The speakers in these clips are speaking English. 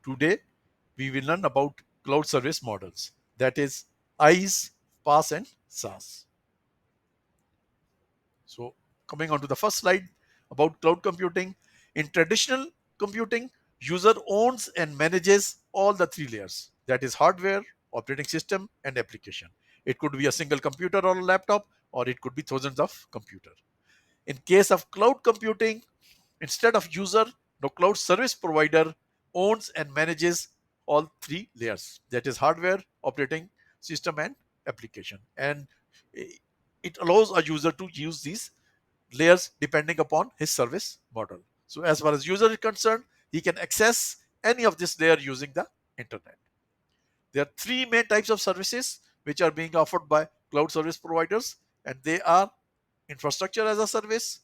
Today, we will learn about cloud service models, that is IaaS, PaaS and SaaS. So coming on to the first slide about cloud computing. In traditional computing, user owns and manages all the three layers, that is hardware, operating system and application. It could be a single computer or a laptop, or it could be thousands of computers. In case of cloud computing, instead of user, the cloud service provider owns and manages all three layers, that is hardware, operating system and application. And it allows a user to use these layers depending upon his service model. So as far as user is concerned, he can access any of this layer using the internet. There are three main types of services which are being offered by cloud service providers, and they are infrastructure as a service,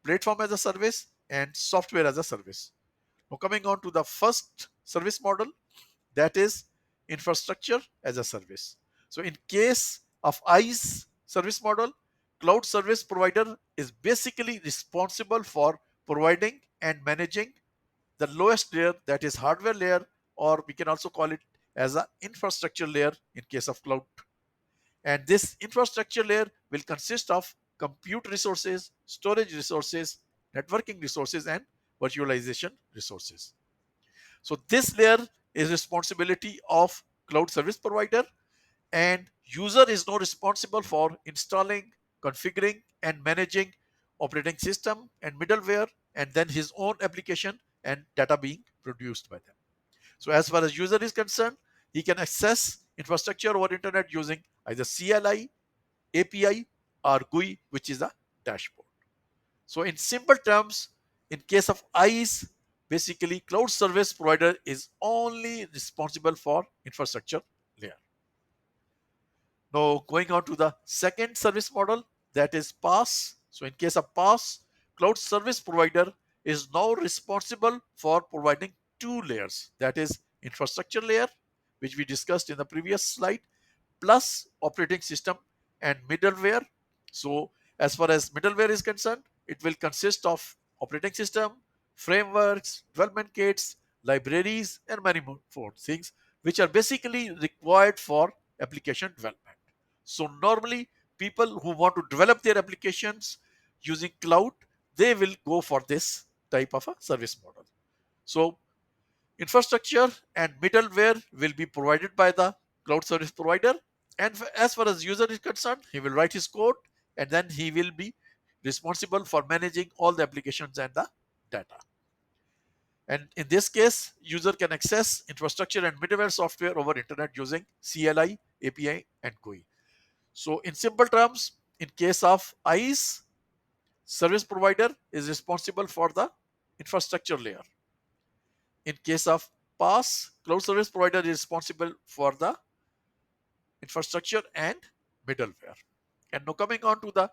platform as a service, and software as a service. Now coming on to the first service model, that is infrastructure as a service. So in case of IaaS service model, cloud service provider is basically responsible for providing and managing the lowest layer, that is hardware layer, or we can also call it as an infrastructure layer in case of cloud. And this infrastructure layer will consist of compute resources, storage resources, networking resources, and virtualization resources. So this layer is responsibility of cloud service provider, and user is now responsible for installing, configuring, and managing operating system and middleware, and then his own application and data being produced by them. So as far as user is concerned, he can access infrastructure over internet using either CLI, API, or GUI, which is a dashboard. So in simple terms, in case of IaaS, basically cloud service provider is only responsible for infrastructure layer. Now going on to the second service model, that is PaaS. So in case of PaaS, cloud service provider is now responsible for providing two layers, that is infrastructure layer, which we discussed in the previous slide, plus operating system and middleware. So as far as middleware is concerned, it will consist of operating system, frameworks, development kits, libraries, and many more things which are basically required for application development. So normally people who want to develop their applications using cloud, they will go for this type of a service model. So infrastructure and middleware will be provided by the cloud service provider. And as far as user is concerned, he will write his code, and then he will be responsible for managing all the applications and the data. And in this case, user can access infrastructure and middleware software over internet using CLI, API, and GUI. So in simple terms, in case of IaaS, service provider is responsible for the infrastructure layer. In case of PaaS, cloud service provider is responsible for the infrastructure and middleware. And now coming on to the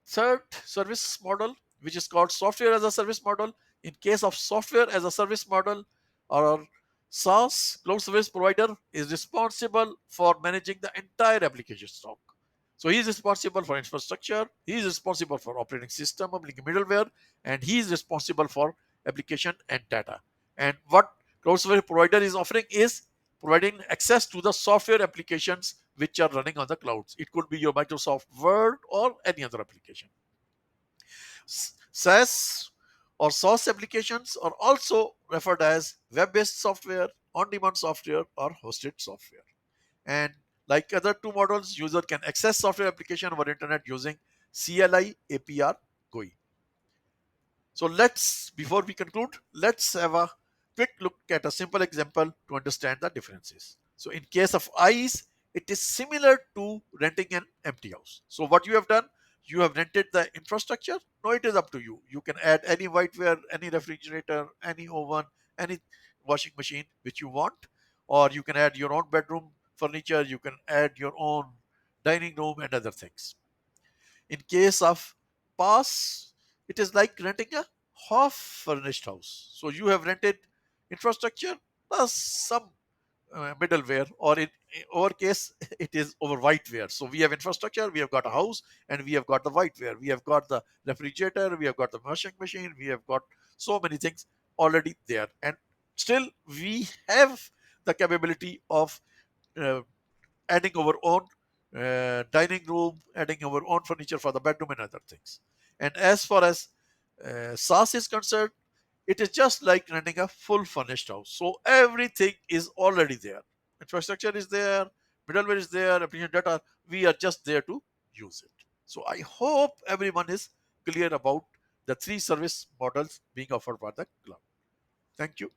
third service model, which is called software as a service model. In case of software as a service model, or SaaS, cloud service provider is responsible for managing the entire application stock. So he is responsible for infrastructure, he is responsible for operating system, middleware, and he is responsible for application and data. And what cloud service provider is offering is providing access to the software applications which are running on the clouds. It could be your Microsoft Word or any other application. SaaS or SaaS applications are also referred as web-based software, on-demand software, or hosted software. And like other two models, user can access software application over internet using CLI, API, GUI. So before we conclude, let's have a quick look at a simple example to understand the differences. So in case of IaaS, it is similar to renting an empty house. So what you have done, you have rented the infrastructure. Now it is up to you. You can add any whiteware, any refrigerator, any oven, any washing machine which you want, or you can add your own bedroom furniture. You can add your own dining room and other things. In case of PaaS, it is like renting a half furnished house. So you have rented infrastructure plus some middleware, or in our case, it is over whiteware. So we have infrastructure, we have got a house, and we have got the whiteware. We have got the refrigerator, we have got the washing machine, we have got so many things already there. And Still, we have the capability of uh, adding our own dining room, adding our own furniture for the bedroom and other things. And as far as SaaS is concerned, it is just like renting a full furnished house. So everything is already there. Infrastructure is there, middleware is there, application data. We are just there to use it. So I hope everyone is clear about the three service models being offered by the cloud. Thank you.